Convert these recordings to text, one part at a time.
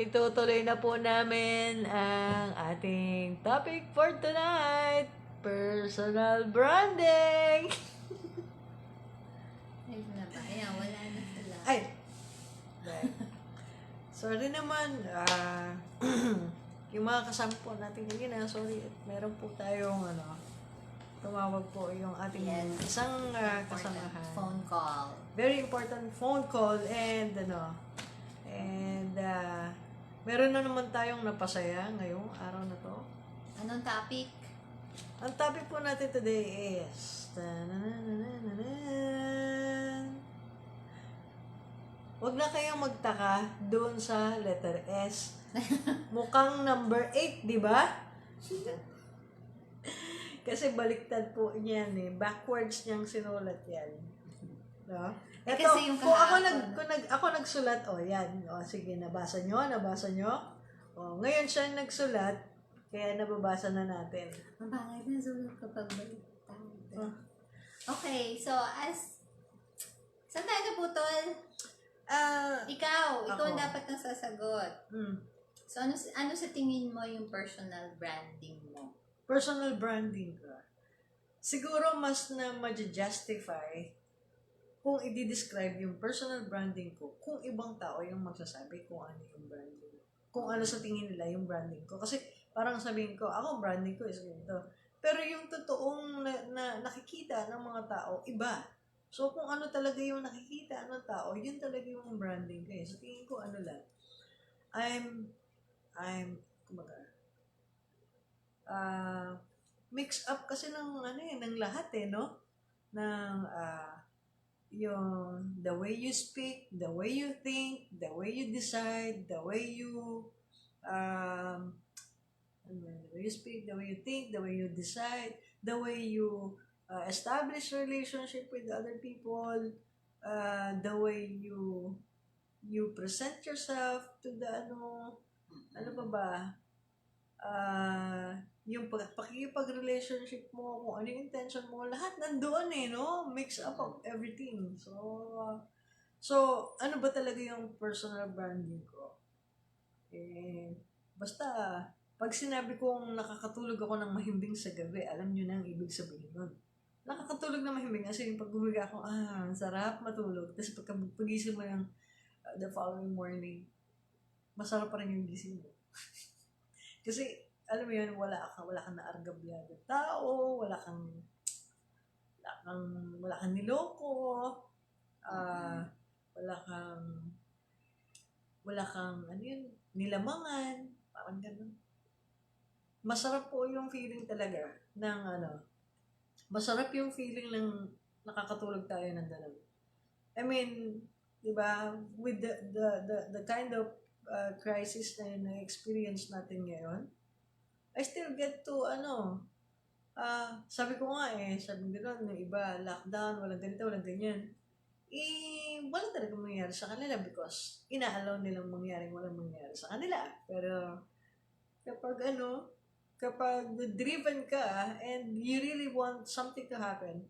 itutuloy na po namin ang ating topic for tonight. Personal branding. Ayun na ba? Ayan, wala na sila. Ay! Sorry naman. Yung mga kasama po natin kanina, sorry. Meron po tayong tumawag po yung ating isang kasamahan. Phone call. Very important phone call and meron na naman tayong napasaya ngayong araw na to. Anong topic? Ang topic po natin today is huwag na kayong magtaka doon sa letter S. Mukhang number 8, di ba? Kasi baliktad po niyan eh. Backwards niyang sinulat yan. No? Ito, Kasi yung kung kahapon. ako nagsulat, yan. Sige, nabasa nyo. Ngayon siya nagsulat, kaya nababasa na natin. Bakit nasulat kapag baliktad? Okay, so saan tayo naputol? Ikaw ang dapat nang sasagot. So, ano sa tingin mo yung personal branding mo? Personal branding ko. Siguro mas na ma-justify kung i-describe yung personal branding ko kung ibang tao yung magsasabi kung ano yung branding. Kung ano sa tingin nila yung branding ko. Kasi parang sabihin ko, ako branding ko is ganito. Pero yung totoong nakikita ng mga tao, iba. So, kung ano talaga yung nakikita ng tao, yun talaga yung branding ko eh. So, tingin ko ano lang. Mix up kasi ng lahat eh, no? Ng, yung the way you speak, the way you think, the way you decide, the way you, the way you speak, the way you think, the way you decide, the way you establish relationship with other people, the way you present yourself to the ano pa ba, yung pakikipag-relationship mo, kung ano yung intention mo, lahat nandoon eh, no? Mix up of everything. So ano ba talaga yung personal branding ko? Basta, pag sinabi kong nakakatulog ako ng mahimbing sa gabi, alam nyo na ang ibig sabihin nun. Nakakatulog na mahimbing kasi yung pag humiga ako, ang sarap matulog. Tapos pagkagising mo ng the following morning, masarap pa rin yung gising mo. Kasi, alam mo yun, wala kang naargabyado tao, wala kang niloko, wala kang nilamangan, parang ganun. Masarap po yung feeling talaga ng masarap yung feeling ng nakakatulog tayo ng dalawa. I mean, di ba, with the kind of crisis na experience natin ngayon, I still get to sabi ko nga sabi nila ng iba, lockdown, walang ganito, walang ganyan. Wala talaga mangyayari sa kanila because inaalaw nilang walang mangyayari sa kanila. Pero kapag driven ka and you really want something to happen,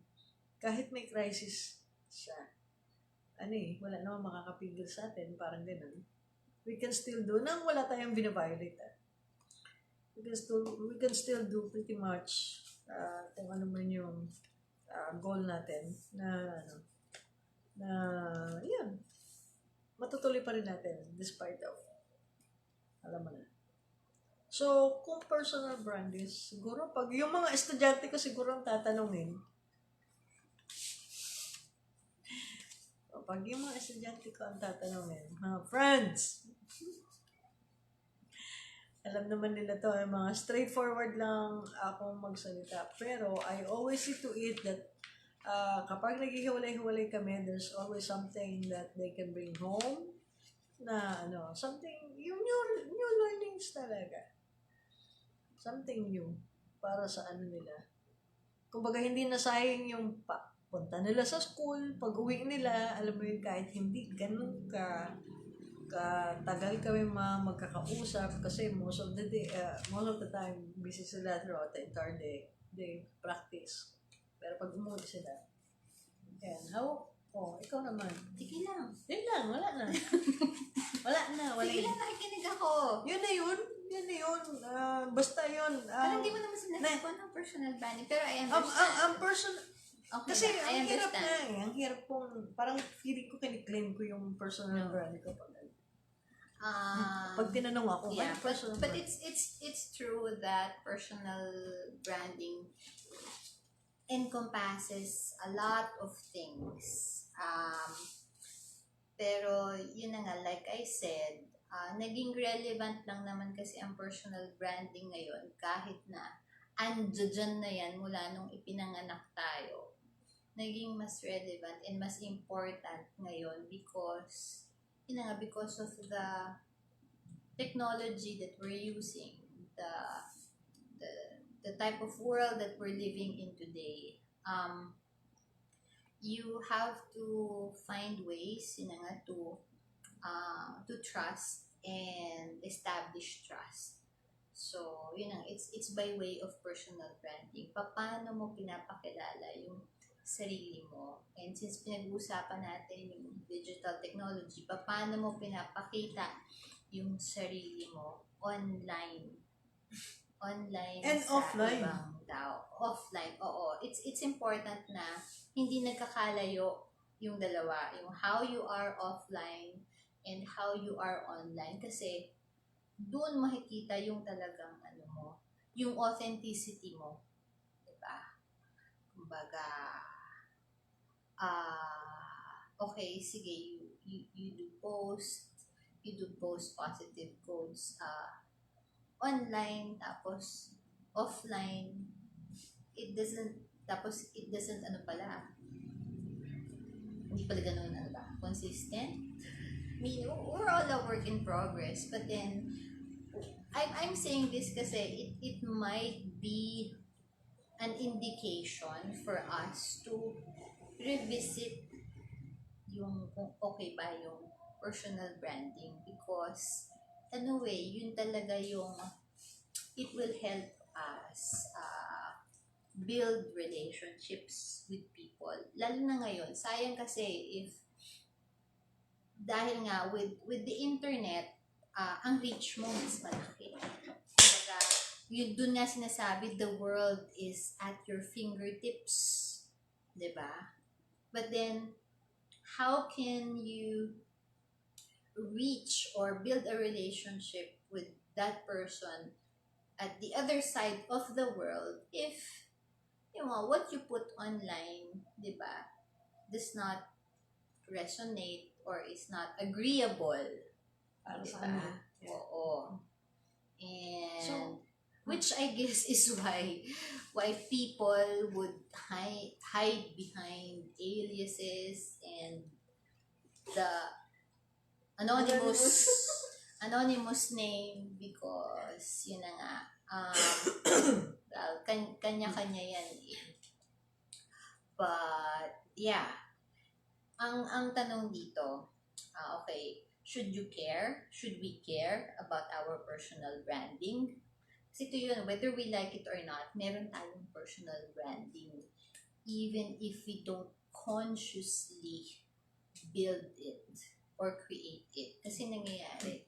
kahit may crisis siya, wala namang makakapigil sa atin, parang ganun. We can still do, nang wala tayong binaviolate. We can still do pretty much kung ano man yung goal natin na yun, matutuloy pa rin natin despite of, alam mo na. So, kung personal branding, siguro pag yung mga estudyante ko siguro ang tatanungin, mga friends, alam naman nila to, mga straightforward lang akong magsalita. Pero I always see to it that kapag naghihiwalay-hiwalay kami, there's always something that they can bring home na something, yung new learnings talaga. Something new para sa nila. Kumbaga, hindi nasayang yung punta nila sa school, pag uwi nila, alam mo yun, kahit hindi ganun tagal kami magkakausap kasi most of the time busy sila throughout the entire day. They practice. Pero pag umuwi sila, ikaw naman. Sige lang. Yun lang, wala na. Sige lang, nakikinig ako. ako. Yun na yun. Basta yun. Pero hindi mo naman sinasabi ng personal branding. Pero I understand. Ang person, Okay kasi na, I ang hirap understand. na eh. Ang hirap pong, parang feeling ko kiniklaim ko yung personal brand ko. Pag tinanong ako, Yeah, personal but brand? it's true that personal branding encompasses a lot of things. Pero yun na nga, like I said, naging relevant lang naman kasi ang personal branding ngayon kahit na andyan na yan mula nung ipinanganak tayo. Naging mas relevant and mas important ngayon because yun na nga, because of the technology that we're using, the type of world that we're living in today. You have to find ways yun na nga, to trust and establish trust. So, yun ang, it's by way of personal branding. Paano mo pinapakilala yung sarili mo? And since pinag-uusapan natin yung digital technology, paano mo pinapakita yung sarili mo online And sa offline. ibang tao. Offline, oo. It's important na hindi nagkakalayo yung dalawa. Yung how you are offline and how you are online. Kasi doon makikita yung talagang ano mo, yung authenticity mo. Diba? Kumbaga, okay, sige, you do post positive quotes online, tapos offline, it doesn't ano pala, hindi pala ganun, ano ba, consistent. I mean, we're all a work in progress, but then, I'm saying this kasi it might be an indication for us to revisit yung kung okay ba yung personal branding because yun talaga yung it will help us build relationships with people. Lalo na ngayon, sayang kasi if dahil nga with the internet, ang reach mo mas malaki. Kumbaga, yun dun nga sinasabi, the world is at your fingertips. Diba? But then, how can you reach or build a relationship with that person at the other side of the world if what you put online, diba, does not resonate or is not agreeable. Para sa Diba? ano? Yeah. Oo. And So, which I guess is why people would hide behind aliases and the anonymous name because yun na nga well, kanya-kanya yan eh. But yeah, ang tanong dito, okay, should we care about our personal branding? Kasi ito yun, whether we like it or not, meron tayong personal branding even if we don't consciously build it or create it. Kasi nangyayari,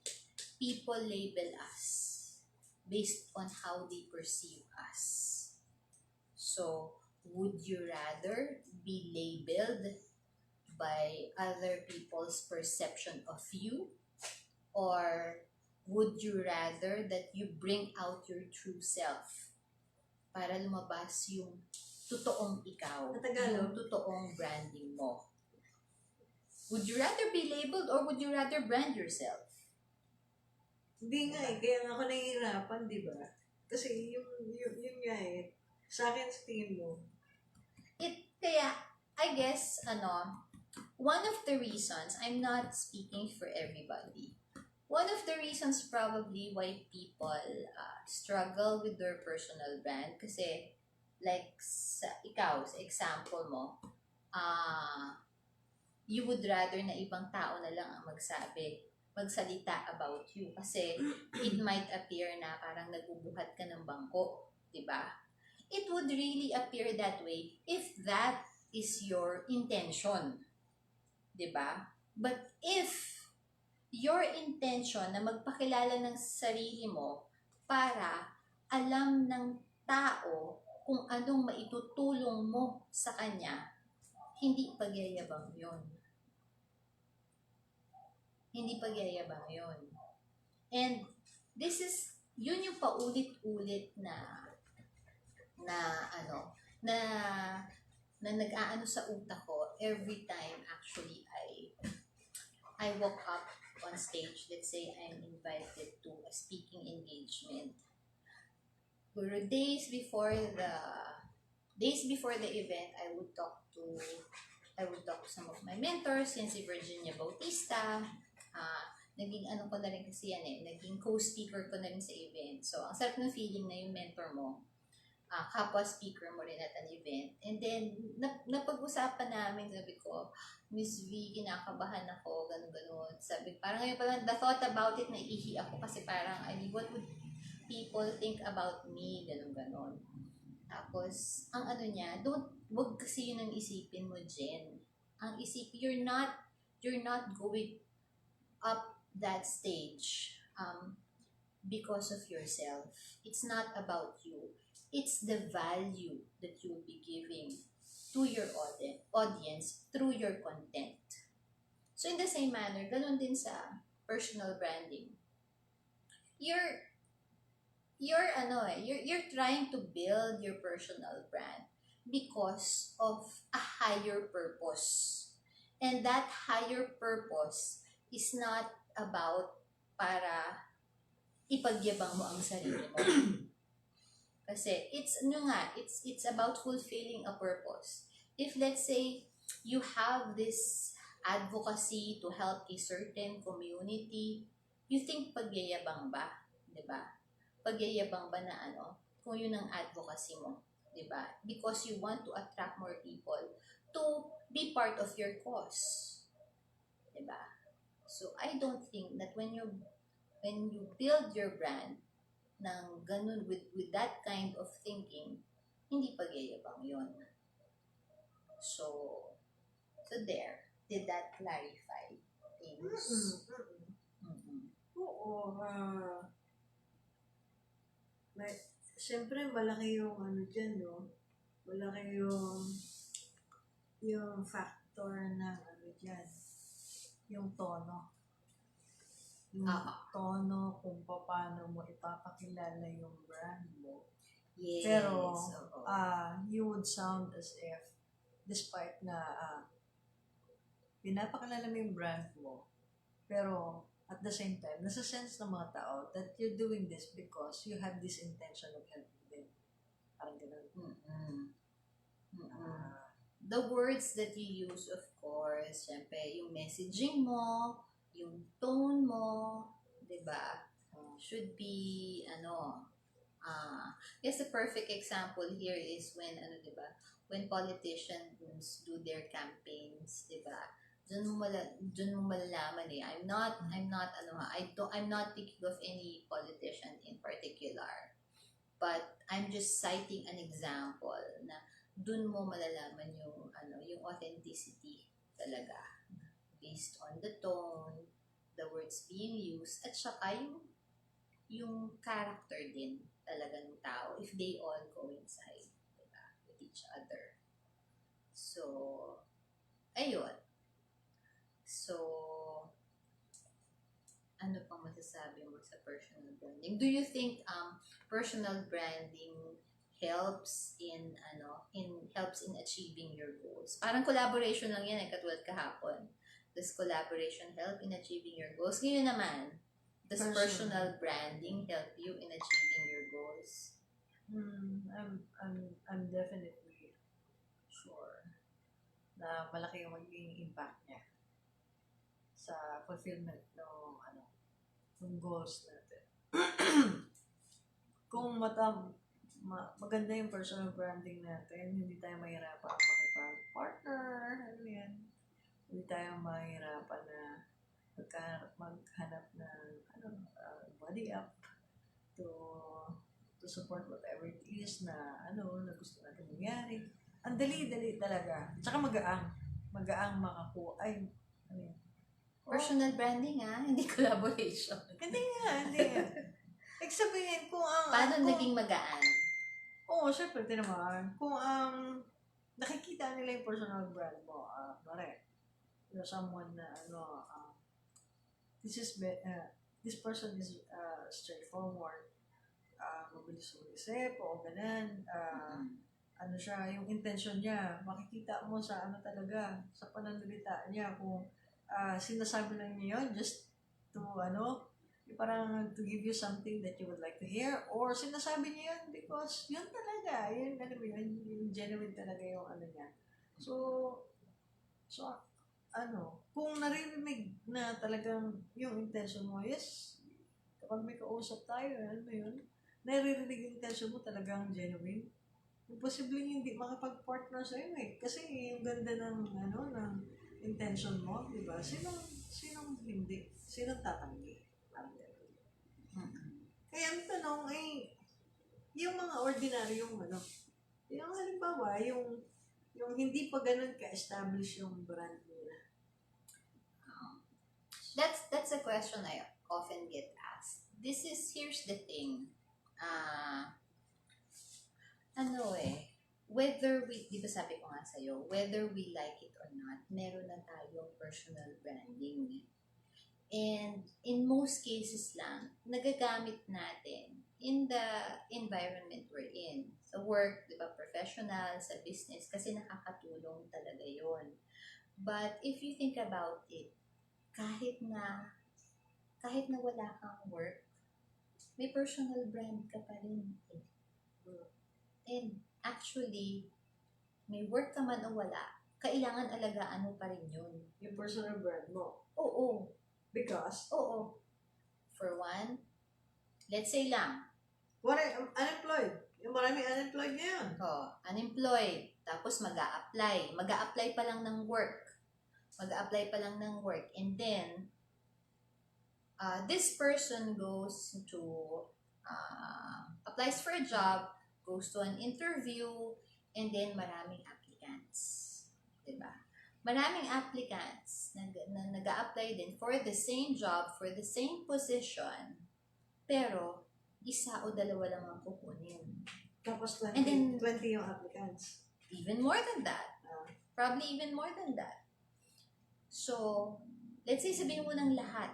people label us based on how they perceive us. So, would you rather be labeled by other people's perception of you? Or would you rather that you bring out your true self para lumabas yung totoong ikaw, yung totoong branding mo? Would you rather be labeled or would you rather brand yourself? Hindi nga eh. Kaya nga ako nahihirapan, di ba? Kasi yun nga eh. Sa akin, sa tingin mo. Kaya, I guess, one of the reasons, I'm not speaking for everybody, one of the reasons probably why people struggle with their personal brand, kasi, like, sa example mo, you would rather na ibang tao na lang ang magsalita about you. Kasi, it might appear na parang nagbubuhat ka ng bangko, di ba? It would really appear that way if that is your intention. Diba? But if your intention na magpakilala ng sarili mo para alam ng tao kung anong maitutulong mo sa kanya, hindi pagyayabang yon. Hindi pagyayabang yon. And this is, yun yung paulit-ulit na na nag-aano sa utak ko every time actually I walk up on stage. Let's say I'm invited to a speaking engagement. Pero days before the event, I would talk to some of my mentors, yan si Virginia Bautista. Naging ano ko na rin kasi yan naging co-speaker ko na rin sa event. So, ang sarap ng feeling na yung mentor mo, kapwa speaker mo rin at an event. And then, napag-usapan namin, sabi ko, Miss V, kinakabahan ako, gano'n. Sabi, parang ngayon pala, the thought about it, naiihi ako kasi parang, what would people think about me, gano'n. Tapos, ang ano niya, wag kasi yun ang isipin mo, Jen. Ang isipin, you're not going up that stage because of yourself. It's not about you. It's the value that you'll be giving to your audience through your content. So in the same manner, ganun din sa personal branding. You're trying to build your personal brand because of a higher purpose. And that higher purpose is not about para ipagyabang mo ang sarili mo. Kasi it's about fulfilling a purpose. If let's say you have this advocacy to help a certain community, you think pagyayabang ba? 'Di ba? Pagyayabang ba na kung yun ang advocacy mo, 'di ba? Because you want to attract more people to be part of your cause. 'Di ba? So I don't think that when you build your brand ng ganun with that kind of thinking, hindi pagyayabang yun. So there. Did that clarify things? Oo. Siyempre, malaki yung dyan, no? Malaki yung factor ng dyan. Yung tono. Yung tono kung paano mo ipapakilala yung brand mo. Yes. Pero, you would sound as if, despite na pinapakilala mo yung brand mo, pero at the same time, nasa sense ng mga tao that you're doing this because you have this intention of helping them. Parang ganun. The words that you use, of course, syempre, yung messaging mo, yung tone mo, diba? Should be, yes, the perfect example here is when, diba? When politicians do their campaigns, diba? Diyan mo malalaman I'm not thinking of any politician in particular. But I'm just citing an example na dun mo malalaman yung authenticity talaga based on the tone, the words being used, at saka yung character din talaga ng tao if they all coincide, diba, with each other. So, ayun. So, ano pang masasabi mo sa personal branding? Do you think personal branding helps in achieving your goals? Parang collaboration lang yan katulad kahapon. Does collaboration help in achieving your goals? Ngayon naman, does personal branding help you in achieving your goals? I'm definitely sure na malaki yung magiging impact niya sa fulfillment ng goals natin. Kung maganda yung personal branding natin, hindi tayo mahirapan makipag-partner, hindi tayo mahirapan na maghanap ng body up to support whatever it is na gusto natin mangyari. Ang dali talaga. Tsaka magaang makakuha. Personal branding hindi collaboration. Hindi nga. Sabihin, kung ang... Paano naging magaan? Oo, syempre, naman. Kung nakikita nila yung personal brand mo, someone na, this person is straightforward, mabilis mag-isip, o ganun, yung intention niya, makikita mo sa talaga, sa pananalita niya, kung sinasabi lang niya yun, just to, parang to give you something that you would like to hear, or sinasabi niya yun because yun talaga, yung genuine talaga yung niya. So, kung naririnig na talagang yung intention mo, yes, kapag may kausap tayo, naririnig yung intention mo talagang genuine. Imposibleng hindi makapag-partner sa'yo kasi yung ganda ng intention mo, di ba? Sinong hindi? Sinong tatanggi? Kaya ang tanong yung mga ordinaryong yung halimbawa, yung hindi pa ganun ka-establish yung brand nila. That's a question I often get asked. Here's the thing. Whether di ba sabi ko nga sa'yo, whether we like it or not, meron na tayong personal branding. And in most cases lang, nagagamit natin in the environment we're in. Sa work, di ba, professional, sa business, kasi nakakatulong talaga yon. But if you think about it, kahit na wala kang work, may personal brand ka pa rin. And actually, may work ka man o wala, kailangan alagaan mo pa rin yun. Yung personal brand mo? Oo. Because? Oo. For one, let's say lang. Unemployed. Yung maraming unemployed ngayon. Unemployed. Tapos mag-a-apply. Mag-a-apply pa lang ng work. And then, this person goes to, applies for a job, goes to an interview, and then maraming applicants. Diba? Maraming applicants na nag-a-apply din for the same job, for the same position, pero isa o dalawa lang ang kukunin. Tapos 20 yung applicants. Even more than that. Probably even more than that. So, let's say sabihin mo ng lahat,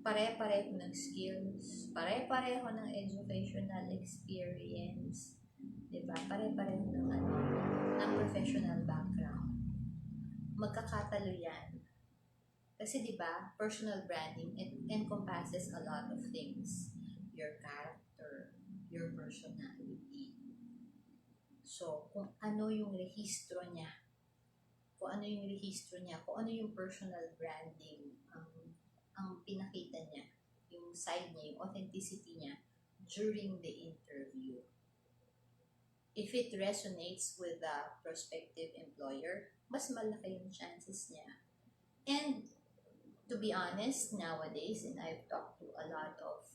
pare-pareho ng skills, pare-pareho ng educational experience, diba? Pare-pareho ng professional background. Magkakatalo yan. Kasi diba, personal branding, it encompasses a lot of things. Your character, your personality. So, kung ano yung rehistro niya, kung ano yung personal branding, ang pinakita niya, yung side niya, yung authenticity niya during the interview. If it resonates with the prospective employer, mas malaki yung chances niya. And to be honest, nowadays, and I've talked to a lot of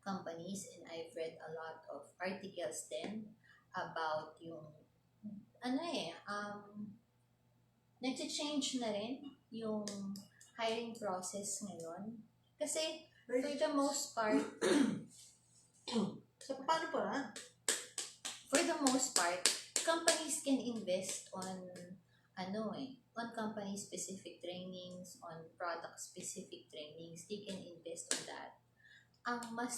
companies and I've read a lot of articles then about yung nag-change na rin yung hiring process ngayon. Kasi for the most part, so paano pa? For the most part, companies can invest on on company-specific trainings, on product-specific trainings. They can invest on that. Ang mas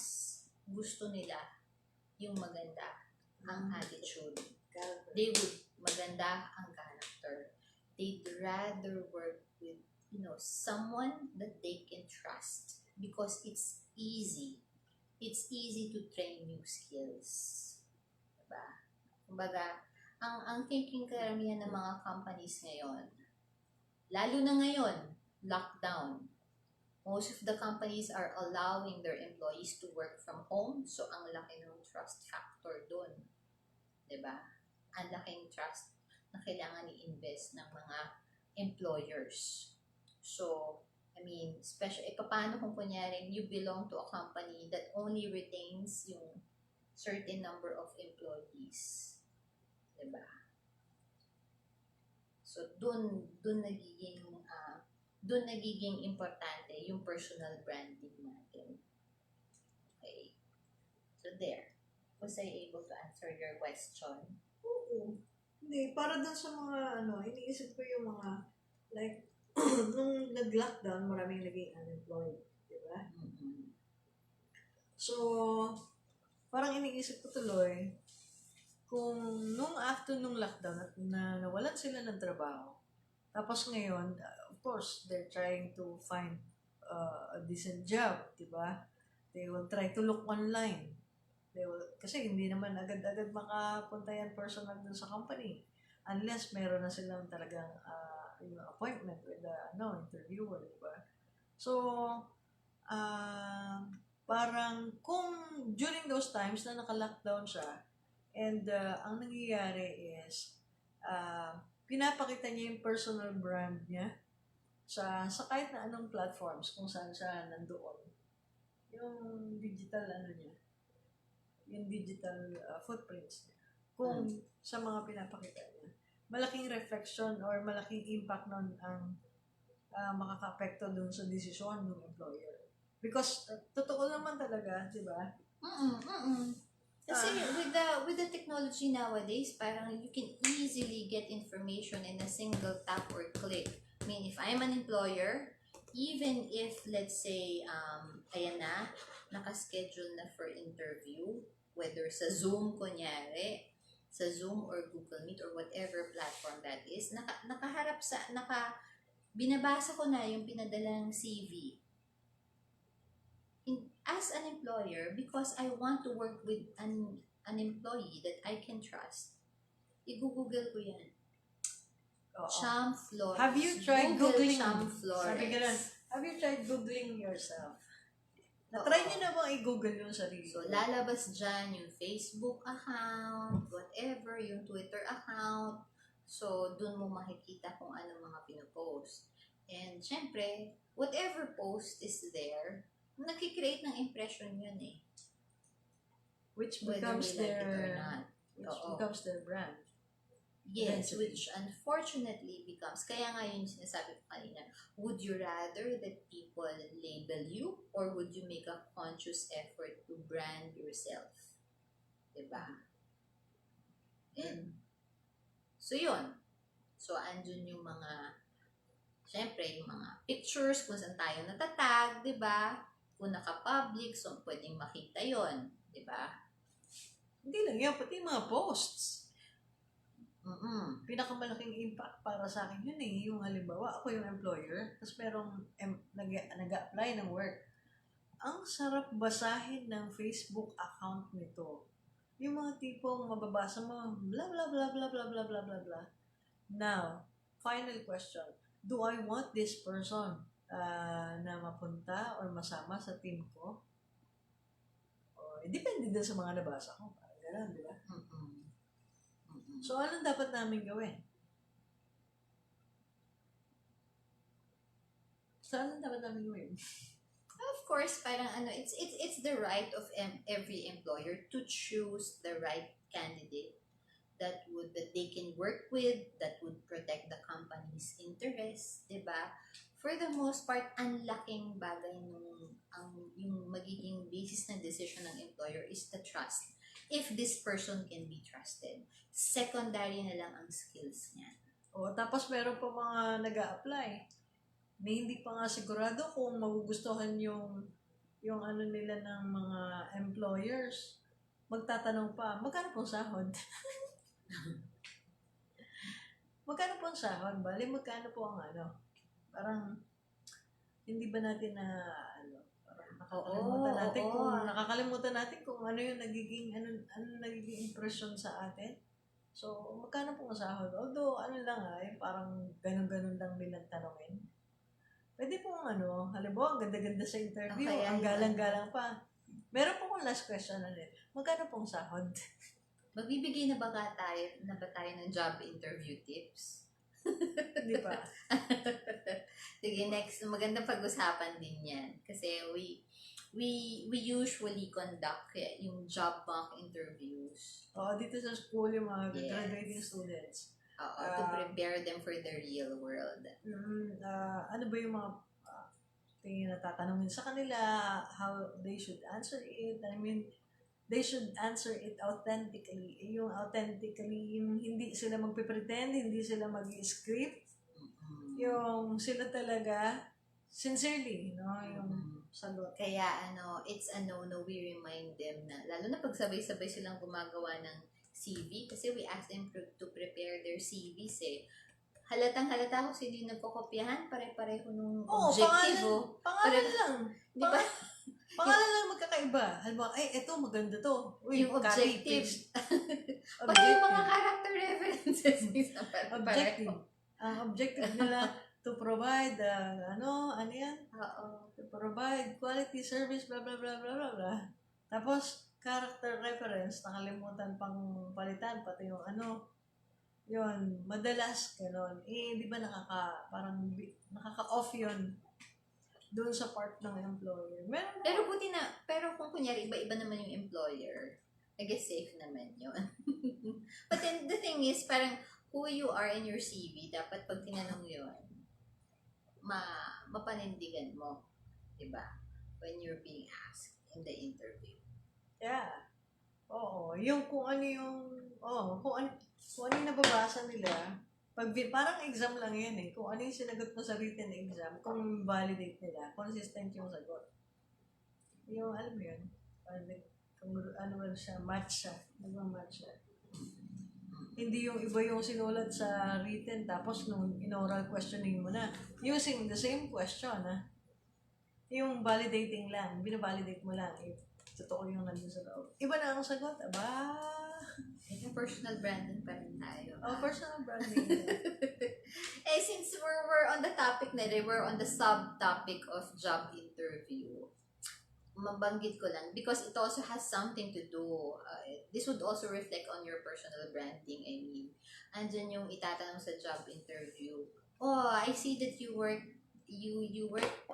gusto nila, yung maganda ang attitude. They would maganda ang character. They'd rather work with, someone that they can trust because it's easy. It's easy to train new skills. Diba? Kumbaga, ang thinking karamihan ng mga companies ngayon, lalo na ngayon, lockdown, most of the companies are allowing their employees to work from home. So, ang laki ng trust factor dun. Diba? Ang laking trust na kailangan i-invest ng mga employers. So, especially, paano kung kunyari, you belong to a company that only retains yung certain number of employees. Diba? So, dun nagiging doon nagiging importante yung personal branding natin. Okay. So there. Was I able to answer your question? Oo. Hindi, para doon sa mga, iniisip ko yung mga, like, nung nag-lockdown, maraming naging unemployed. Diba? Mm-hmm. So, parang iniisip ko tuloy, kung nung after nung lockdown at nawalan sila ng trabaho, tapos ngayon, of course, they're trying to find a decent job, di ba? They will try to look online. Kasi hindi naman agad-agad makapunta yan personal dun sa company unless meron na silang talagang yung appointment with the interviewer, di ba? So, parang kung during those times na naka-lockdown siya and ang nangyayari is pinapakita niya yung personal brand niya sa kahit na anong platforms kung saan siya nandoon. Yung digital niya. Yung digital footprints niya. Kung sa mga pinapakita niya. Malaking reflection or malaking impact nun ang makaka-apekto dun sa desisyon ng employer. Because totoo naman talaga, di ba? Kasi with the technology nowadays, parang you can easily get information in a single tap or click. I mean, if I'm an employer, even if, let's say, ayan na, nakaschedule na for interview, whether sa Zoom, kunyari, sa Zoom or Google Meet or whatever platform that is, binabasa ko na yung pinadalang CV. As an employer, because I want to work with an employee that I can trust, i-google ko yan. Sham Flores. Have you tried Googling? Sham Flores. Sabi ganun, have you tried Googling yourself? Na-try nyo na bang i-google yung sarili? So, lalabas dyan yung Facebook account, whatever, yung Twitter account. So, dun mo makikita kung ano mga pinopost. And, syempre, whatever post is there, nakikreate ng impression yun eh. Which becomes their brand. Yes, identity. Which unfortunately becomes, kaya nga yung sinasabi ko kanina, would you rather that people label you or would you make a conscious effort to brand yourself? Diba? And, so yun. So, andun yung mga, syempre, yung mga pictures kung saan tayo natatag, diba? Kung naka-public, so pwedeng makita yon, di ba? Hindi lang yan, pati yung mga posts. Pinakamalaking impact para sa akin yun eh. Yung halimbawa, ako yung employer, tapos merong nag-apply ng work. Ang sarap basahin ng Facebook account nito. Yung mga tipong mababasa mo, blah, blah, blah, blah, blah, blah, blah, blah, blah. Now, final question. Do I want this person na mapunta or masama sa team ko? Depende din sa mga nabasa ko. Ganun, di ba? So, anong dapat namin gawin? Of course, parang it's the right of every employer to choose the right candidate that they can work with, that would protect the company's interests, di ba? For the most part, ang laking bagay yung magiging basis ng decision ng employer is the trust. If this person can be trusted. Secondary na lang ang skills niya. Tapos meron pa mga nag-a-apply. May hindi pa nga sigurado kung magugustuhan yung nila ng mga employers. Magtatanong pa, magkano pong sahod? Magkano po ang sahod? Bali, magkano po ang parang, hindi ba natin nakakalimutan natin kung ano yung nagiging impression sa atin. So, magkano po ang sahod? Although, parang ganun-ganun lang nilang tanongin. Pwede pong halimbawa, ang ganda-ganda sa interview, okay, ang galang-galang pa. Meron po kong last question magkano pong sahod? Magbibigay na ba tayo ng job interview tips? Di ba? Sige, next, maganda pag-usapan din yan. Kasi we usually conduct yung job mock interviews. Dito sa school, yung mga graduating students. To prepare them for the real world. Ano ba yung mga tingin na tatanungin sa kanila, how they should answer it. I mean, they should answer it authentically. Yung authentically, yung hindi sila magpe-pretend, hindi sila mag-script. Yung sila talaga, sincerely, no? Yung sagot. Kaya it's a no-no. We remind them na, lalo na pag sabay-sabay silang gumagawa ng CV, kasi we ask them to prepare their CVs eh. Halatang-halata kung sino yung nagkokopyahan, pare-pareho nung objective. Pangalan lang. Di ba? Pangalan lang magkakaiba. Halimbawa, eto maganda to. Uy, yung objective. Pati yung mga character references. Objective. Ang objective nila to provide, yan? To provide quality service, blah, blah, blah, blah, blah, blah. Tapos, character reference, nakalimutan pang palitan, pati yung yun, madalas, gano'n. Di ba parang nakaka-off yun doon sa part ng employer. Pero kung kunyari, iba-iba naman yung employer, I guess safe naman yun. But then, the thing is, parang, who you are in your CV, dapat pag tinanong yun, mapanindigan mo, diba? When you're being asked in the interview. Yeah. Oo. Yung kung ano yung nababasa nila, parang exam lang yan eh. Kung ano yung sinagot mo sa written exam, kung validate nila, consistent yung sagot. Yung, alam mo yun, kung match siya. Nagmamatch siya. Hindi yung iba yung sinulat sa written, tapos nung in-oral questioning mo na, using the same question, yung validating lang, binavalidate mo lang, totoo yung nandun sa loob. Iba na ang sagot, aba. Personal branding pa rin tayo. Personal branding. Since we're on the topic na rin, we're on the subtopic of job interview, mabanggit ko lang, because it also has something to do, this would also reflect on your personal branding, I mean. Andyan yung itatanong sa job interview, I see that you work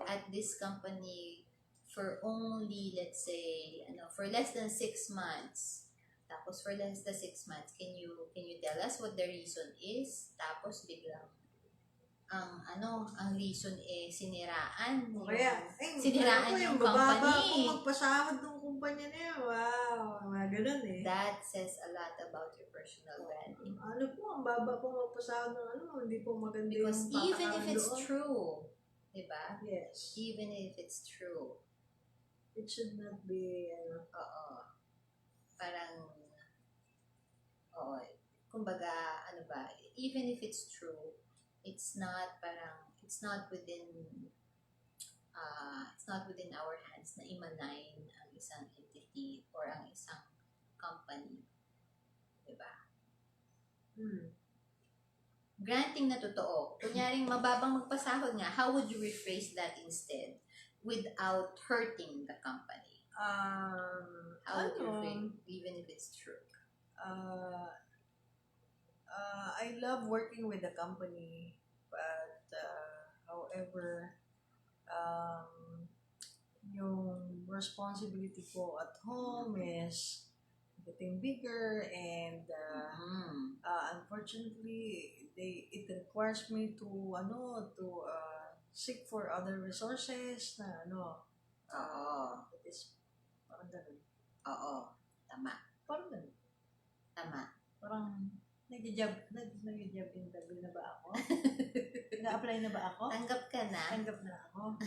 at this company for only, let's say, for less than 6 months. Tapos for less than 6 months, can you tell us what the reason is? Tapos biglang ang reason siniraan. Siniraan yung company. Kung magpasahod ng kumpanya na yan, wow, mga ganun eh. That says a lot about your personal branding. Ang baba po magpasahod ng hindi po maganda because yung even if it's true, diba? Yes. Even if it's true. It should not be, parang, kumbaga, even if it's true, it's not within our hands na i-malign ang isang entity or ang isang company. Diba? Granting na totoo. Kunyaring mababang magpasahod nga, how would you rephrase that instead without hurting the company? How would you rephrase, even if it's true? I love working with the company, but however, yung responsibility ko at home is getting bigger, and unfortunately, it requires me to seek for other resources na that is parang ganun. Tama. Parang ganun. Tama. Parang nag-job interview na ba ako? Na-apply na ba ako? Tanggap ka na. Tanggap na ako.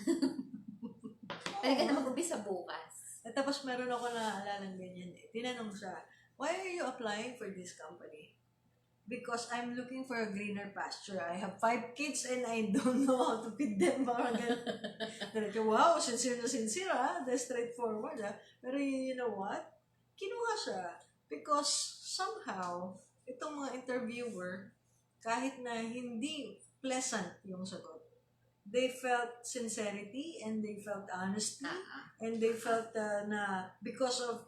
Pwede ka na mag-umpisa bukas. At tapos meron ako naalalang ganyan eh. Tinanong siya, why are you applying for this company? Because I'm looking for a greener pasture. I have 5 kids and I don't know how to feed them. Parang ganun. Wow, sincere na sincere That's straightforward Pero you know what? Kinuha siya. Because somehow, itong mga interviewer, kahit na hindi pleasant yung sagot, they felt sincerity and they felt honesty and they felt na because of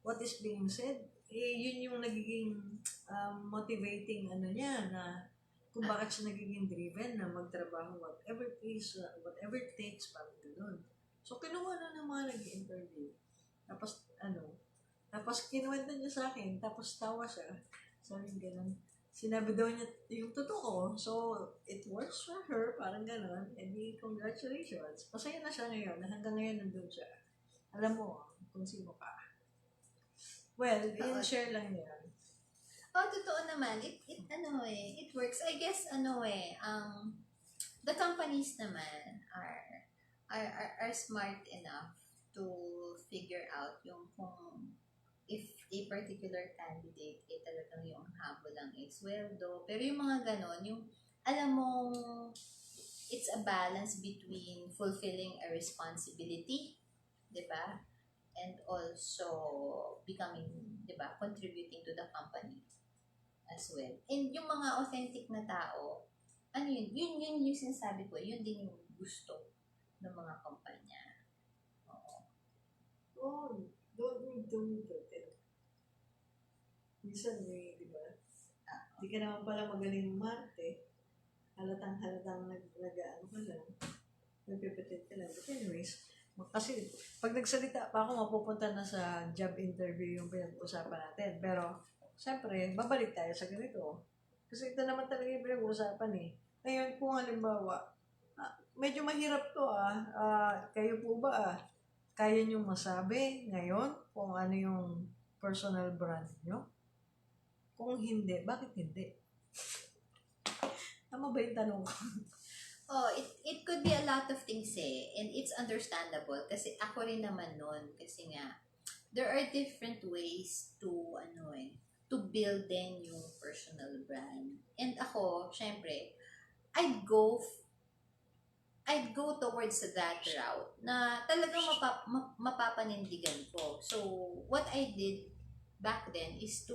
what is being said, yun yung nagiging motivating niya na kung bakit siya nagiging driven na magtrabaho whatever it takes, parang gano'n. So, kinuha na ng mga nag-interview. Tapos kinuwento niya sa akin, tapos tawa siya. Sabi gano'n, Sinabi daw niya yung totoo. So, it works for her. Parang gano'n. And di, congratulations. Masaya na siya ngayon. Hanggang ngayon nandun siya. Alam mo kung sino ka. Well, in-share lang niya. Totoo naman. It works. I guess, the companies naman are smart enough to figure out yung kung if a particular candidate talagang yung habol lang is sweldo. Pero yung mga ganon, yung alam mong it's a balance between fulfilling a responsibility, di ba? And also becoming, di ba, contributing to the company as well. And yung mga authentic na tao, yun yung sinasabi ko, yun din yung gusto ng mga kumpanya. Don't need to pretend. Minsan di ba? Di ka naman pala magaling umarte. Halatang nag-ano ka lang. Nagpipetend ka lang. But anyways, kasi pag nagsalita pa ako, mapupunta na sa job interview yung pinag-uusapan natin. Pero, siyempre, babalik tayo sa ganito. Kasi ito naman talaga yung pinag-uusapan eh. Ngayon, kung halimbawa, medyo mahirap to kayo po ba kaya nyo masabi ngayon kung ano yung personal brand nyo? Kung hindi, bakit hindi? Tama ba yung tanong ko? It could be a lot of things and it's understandable kasi ako rin naman nun kasi nga there are different ways to to build din yung personal brand. And ako, syempre, I'd go towards that route na talagang mapapanindigan ko. So, what I did back then is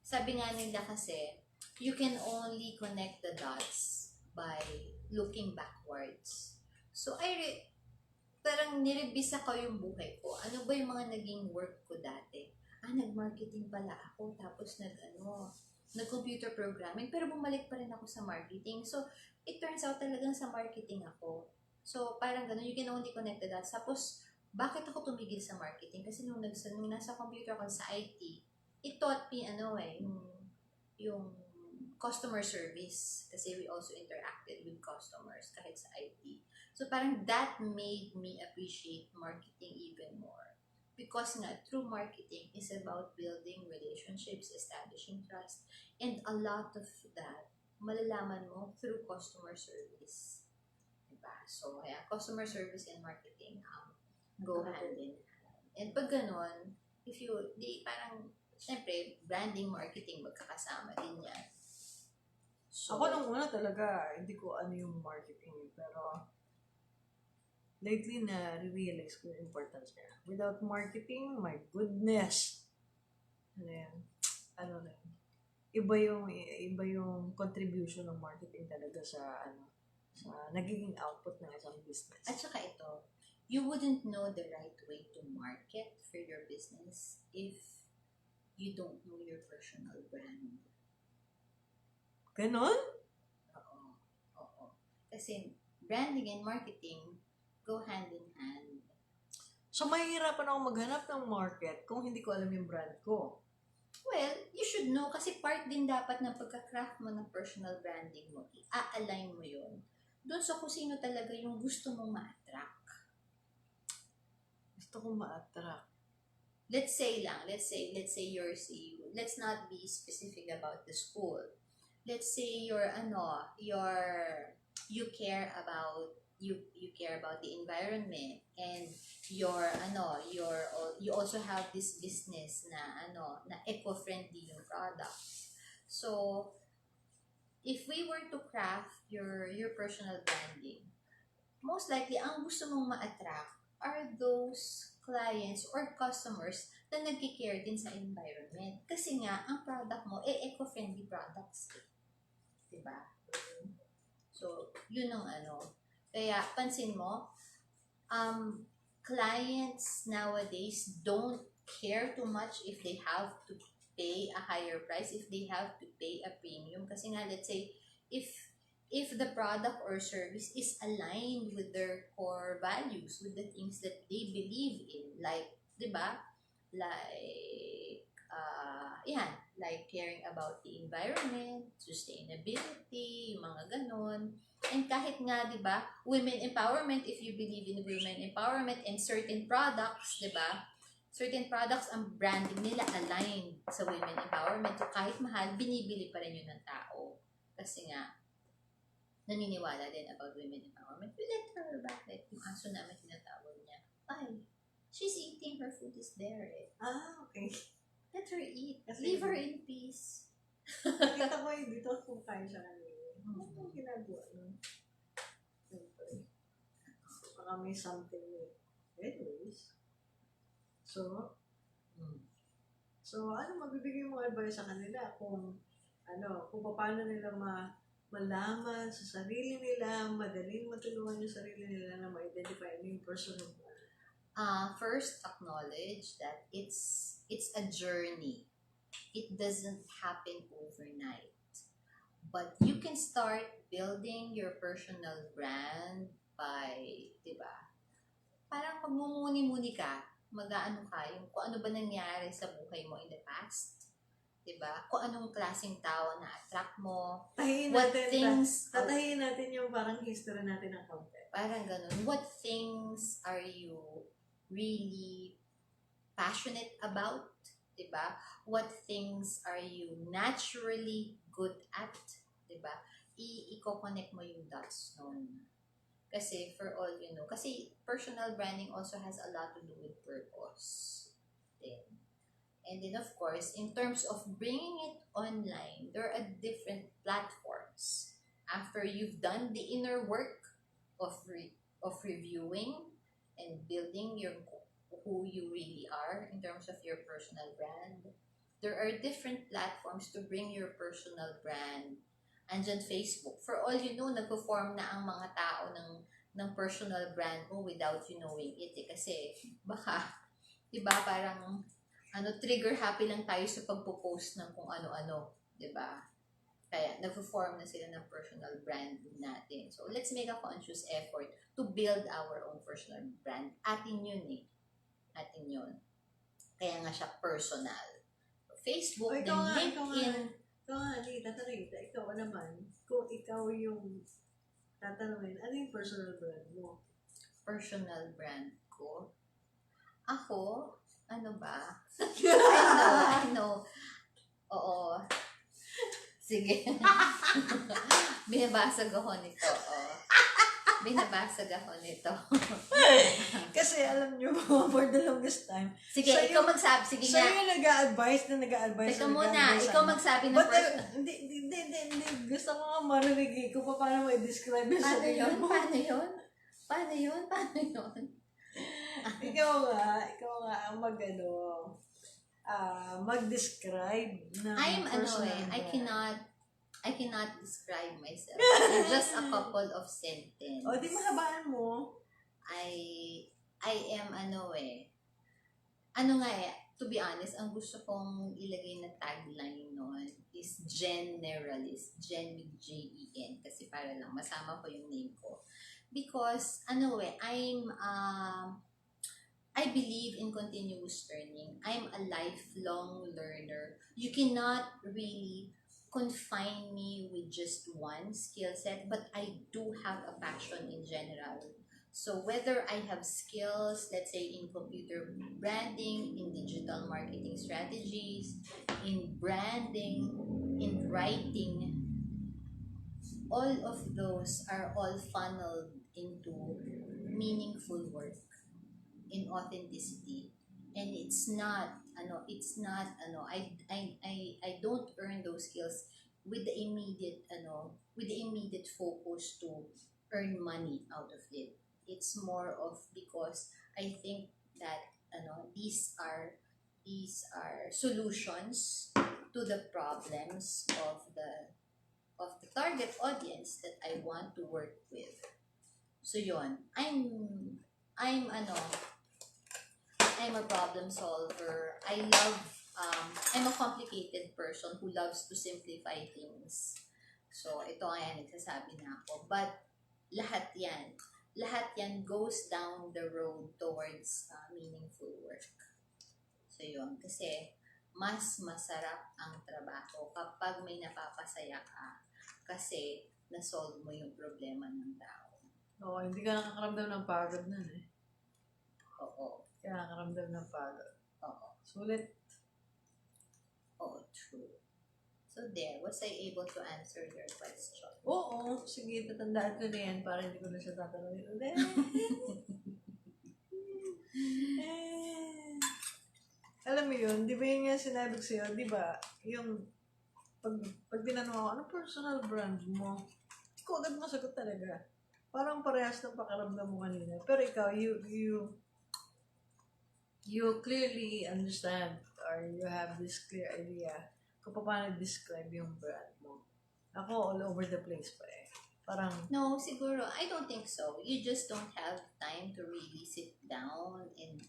sabi nga nila kasi, you can only connect the dots by looking backwards. So, parang nirebisa ko yung buhay ko. Ano ba yung mga naging work ko dati? Nag-marketing pala ako, tapos nag-computer programming, pero bumalik pa rin ako sa marketing. So, it turns out talagang sa marketing ako. So, parang gano'n, you can only connect the dots. Tapos, bakit ako tumigil sa marketing? Kasi nung nasa computer ako sa IT, it taught me, yung customer service. Kasi we also interacted with customers kahit sa IT. So, parang that made me appreciate marketing even more. Because nga, true marketing is about building relationships, establishing trust, and a lot of that, malalaman mo through customer service. Diba? So, customer service and marketing go hand in hand. And pag ganun, syempre, branding, marketing, magkakasama din yan. So, ako nung una talaga, hindi ko ano yung marketing. Pero, lately na-realize ko yung importance niya. Without marketing, my goodness! Iba yung contribution ng marketing talaga sa nagiging output ng isang business. At saka ito, you wouldn't know the right way to market for your business if you don't know your personal brand. Ganon? Oo. Kasi branding and marketing go hand in hand. So, mahihirapan ako maghanap ng market kung hindi ko alam yung brand ko. Well, you should know kasi part din dapat ng pagka-craft mo ng personal branding mo. I-align mo yun doon sa kung sino talaga yung gusto mong ma-attract. Gusto kong ma-attract. Let's say you're CEO. Let's not be specific about the school. Let's say you care about the environment and you also have this business na eco-friendly yung products. So if we were to craft your personal branding, most likely ang gusto mong ma-attract are those clients or customers na nagki-care din sa environment. Kasi nga, ang product mo, eco-friendly products. Diba? So, yun ang Kaya, pansin mo, clients nowadays don't care too much if they have to pay a higher price, if they have to pay a premium. Kasi nga, let's say, if the product or service is aligned with their core values, with the things that they believe in, like, di ba? Like, yan, like caring about the environment, sustainability, yung mga ganon. And kahit nga, di ba, women empowerment, if you believe in women empowerment and certain products, di ba, certain products, ang branding nila aligned sa women empowerment. So kahit mahal, binibili pa rin yun ng tao. Kasi nga, naniniwala din about women empowerment. We let her back. Like, yung aso namin tinatawag niya. Ay, she's eating, her food is there eh. Okay. Let her eat. Kasi Leave her in peace. Nakita ko yung dito kung kain siya kanina. Ano ang ginagawa nun? Siyempre. Baka may something eh. Anyways. So, ano mabibigay mong advice sa kanila kung paano nila malaman sa sarili nila, madaling matulungan yung sarili nila na ma-identify yung personal brand? First, acknowledge that it's a journey. It doesn't happen overnight. But you can start building your personal brand by, di ba? Parang magmumuni-muni ka, mag-aano ka, yung kung ano ba nangyari sa buhay mo in the past. Di ba? Kung anong klaseng tao na attract mo. Tatahiin natin yung parang history natin ng konti. Parang ganun. What things are you really passionate about? Diba? What things are you naturally good at? Diba? I-connect mo yung dots nun. Kasi for all you know, kasi personal branding also has a lot to do with purpose. And then of course, in terms of bringing it online, there are different platforms. After you've done the inner work of reviewing and building who you really are in terms of your personal brand, there are different platforms to bring your personal brand. Andyan Facebook. For all you know, nagpo-form na ang mga tao ng personal brand mo without you knowing it. Kasi baka, diba, parang trigger happy lang tayo sa pagpo-post ng kung ano-ano. Diba? Kaya nagpo-form na sila ng personal brand natin. So let's make a conscious effort to build our own personal brand. Atin yun eh. Atin yun. Kaya nga siya personal. Facebook, then LinkedIn. Ikaw nga, ikaw naman, kung ikaw yung tatanungin, ano yung personal brand mo? Personal brand ko? Ako? Ano ba? I know. Oo. Sige. Binabasag ako nito. Kasi alam nyo, for the longest time. Sige, ikaw magsabi. Sige nga. Sa'yo nag-a-advise. Teka muna, ikaw magsabi ng person. Hindi. Gusto ko nga marinig kung paano mo i-describe yung sarili mo. Paano yun? Ikaw nga ang mag-describe ng personal brand. I cannot describe myself. In just a couple of sentences. O, di mahabaan mo. I am to be honest, ang gusto kong ilagay na tagline noon is generalist. Gen with Jen. Kasi para lang masama ko yung name ko. Because, I believe in continuous learning. I'm a lifelong learner. You cannot really confine me with just one skill set, but I do have a passion in general. So whether I have skills, let's say in computer branding, in digital marketing strategies, in branding, in writing, all of those are all funneled into meaningful work in authenticity. And I don't earn those skills with the immediate focus to earn money out of it. It's more of because I think that these are solutions to the problems of the target audience that I want to work with. So yun, I'm a problem solver. I'm a complicated person who loves to simplify things. So, ito nga nagsasabi na ako. But, lahat yan goes down the road towards meaningful work. So, yun. Kasi, mas masarap ang trabaho kapag may napapasaya ka kasi na-solve mo yung problema ng tao. Oo, hindi ka nakakaramdam ng pagod nun eh. Oo. Kaya nakakaramdam ng pagod. Oo. Sulit. Oo, true. So there, was I able to answer your question? Oo, sige, tatandaan ko na yan para hindi ko na siya tatanungin ulit. Alam mo yun, di ba yun nga sinabi ko sa'yo, di ba, yung pag tinanong ako, anong personal brand mo? Ikaw agad masagot talaga. Parang parehas ng pakiramdam mo kanina. Pero ikaw, you clearly understand or you have this clear idea kung paano describe yung brand mo. Ako, all over the place pa eh. Parang, No, siguro, I don't think so. You just don't have time to really sit down and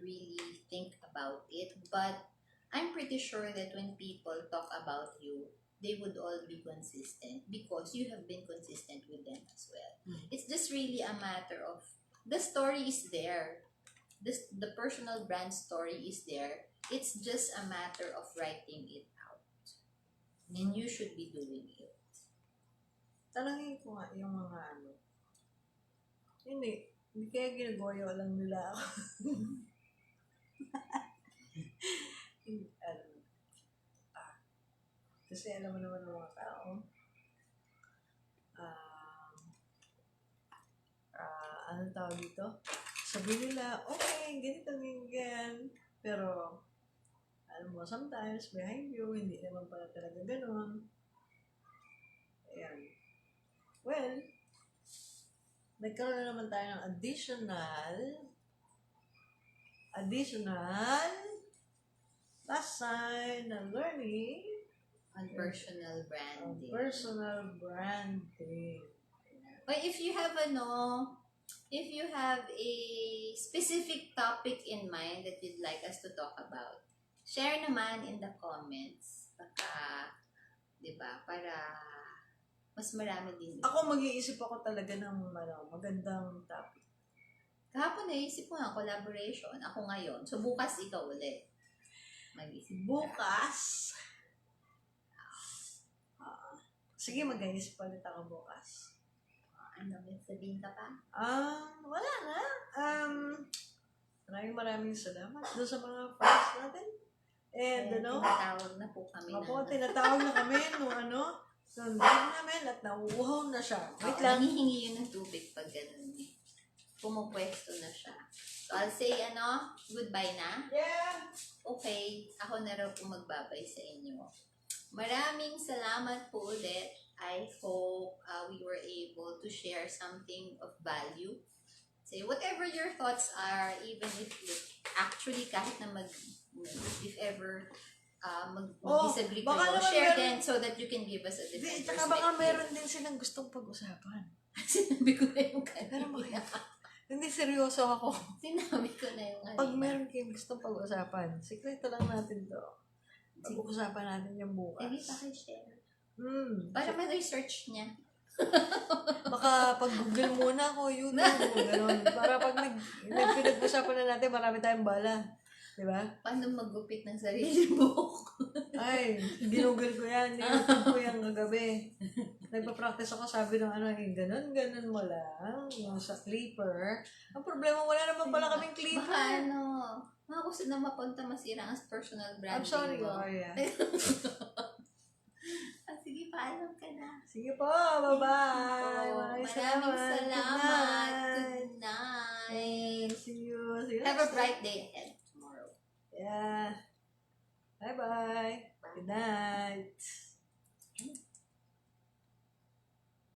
really think about it. But I'm pretty sure that when people talk about you, they would all be consistent because you have been consistent with them as well. It's just really a matter of, the story is there. The personal brand story is there. It's just a matter of writing it out. And you should be doing it. tanongin ko nga yung mga ano. Hindi kaya ginagawa lang nila ako. Kasi alam mo naman ng mga tao, anong tawag dito? Sabi nila, okay, ganito, ganyan. Pero, alam mo, sometimes behind you, hindi naman pala talaga ganun. Ayan. Well, nagkaroon na naman tayo ng additional lesson na learning On personal branding. Personal branding. But if you have a specific topic in mind that you'd like us to talk about, share naman in the comments. Baka, di ba, para mas marami din. Ako mag-iisip ako talaga ng magandang topic. Kahapon naisip ko nga, collaboration. Ako ngayon. So, bukas ikaw ulit. Mag-isip bukas? Sige, mag-iisip ulit ako bukas. Ano, may sabihin ka pa? Wala na. Maraming salamat doon sa mga fans natin. And tinatawag na po kami. Tinatawag na kami nung namin at nauuhaw na siya. Wait lang. Nangihingi yun ng tubig pag ganun eh. Pumupwesto na siya. So, I'll say, goodbye na? Yeah. Okay, ako na raw po magbabay sa inyo. Maraming salamat po ulit. I hope we were able to share something of value. Say, whatever your thoughts are, even if actually kahit na if ever mag-disagree kayo, share then so that you can give us a different perspective. Tsaka baka meron din silang gustong pag-usapan. Sinabi ko na yung kanina. Hindi, seryoso ako. Sinabi ko na yung kanina. Pag meron kayong gustong pag-usapan, sikreto lang natin to. Pag-uusapan natin yung bukas. Hindi pa kayo share. Para may research niya. Baka pag-google muna ako, YouTube, gano'n. Para pag pinag-usapan na natin, marami tayong bala. Diba? Paano maggupit ng sarili buhok? Ay, ginugol ko yan. YouTube ko yan kagabi. Nagpa-practice ako, sabi ng ganun mo lang, yung sa clipper. Ang problema, wala naman pala kaming clipper. Baka mga gusto na mapunta masira ang personal branding. I'm sorry, mo. Gloria. Sige, paalam ka na. Sige po, bye-bye. Maraming salamat. Good night. See you. Have a bright day ahead tomorrow. Yeah. Bye-bye. Good night.